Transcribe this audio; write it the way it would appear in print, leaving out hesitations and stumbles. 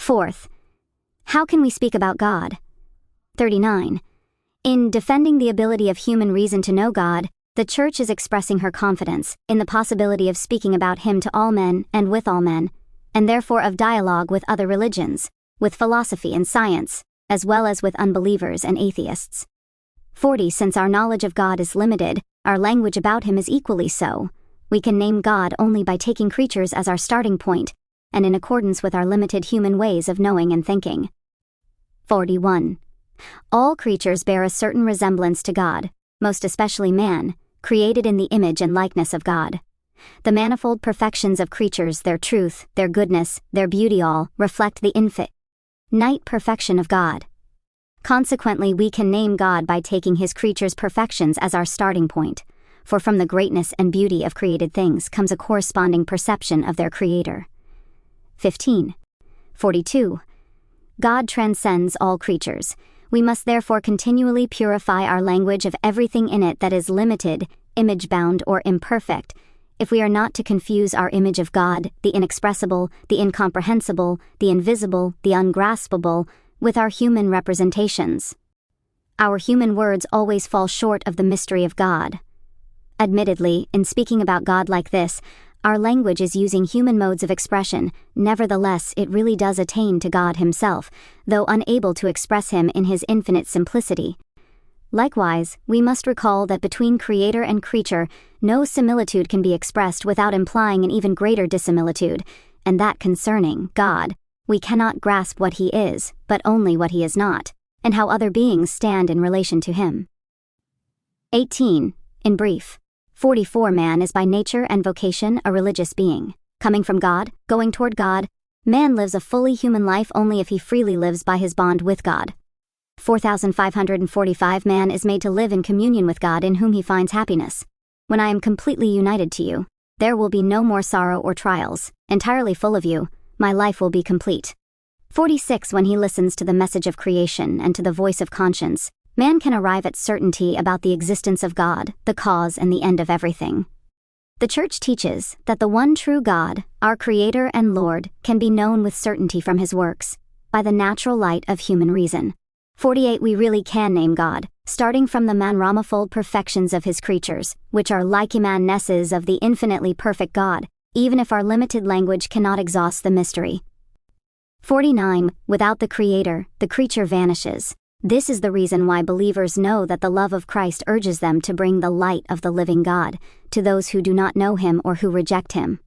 Fourth, how can we speak about God? 39. In defending the ability of human reason to know God, the Church is expressing her confidence in the possibility of speaking about Him to all men and with all men, and therefore of dialogue with other religions, with philosophy and science, as well as with unbelievers and atheists. 40. Since our knowledge of God is limited, our language about Him is equally so. We can name God only by taking creatures as our starting point, and in accordance with our limited human ways of knowing and thinking. 41. All creatures bear a certain resemblance to God, most especially man, created in the image and likeness of God. The manifold perfections of creatures, their truth, their goodness, their beauty all reflect the infinite perfection of God. Consequently, we can name God by taking His creatures' perfections as our starting point, for from the greatness and beauty of created things comes a corresponding perception of their Creator. 15. 42. God transcends all creatures. We must therefore continually purify our language of everything in it that is limited, image-bound, or imperfect, if we are not to confuse our image of God, the inexpressible, the incomprehensible, the invisible, the ungraspable, with our human representations. Our human words always fall short of the mystery of God. Admittedly, in speaking about God like this, our language is using human modes of expression, nevertheless it really does attain to God Himself, though unable to express Him in His infinite simplicity. Likewise, we must recall that between Creator and creature, no similitude can be expressed without implying an even greater dissimilitude, and that concerning God, we cannot grasp what He is, but only what He is not, and how other beings stand in relation to Him. 18. In brief. 44. Man is by nature and vocation a religious being. Coming from God, going toward God, man lives a fully human life only if he freely lives by his bond with God. 4545. Man is made to live in communion with God in whom he finds happiness. When I am completely united to you, there will be no more sorrow or trials. Entirely full of you, my life will be complete. 46. When he listens to the message of creation and to the voice of conscience, man can arrive at certainty about the existence of God, the cause and the end of everything. The Church teaches that the one true God, our Creator and Lord, can be known with certainty from His works, by the natural light of human reason. 48. We really can name God, starting from the manifold perfections of His creatures, which are like-imanesses of the infinitely perfect God, even if our limited language cannot exhaust the mystery. 49. Without the Creator, the creature vanishes. This is the reason why believers know that the love of Christ urges them to bring the light of the living God to those who do not know Him or who reject Him.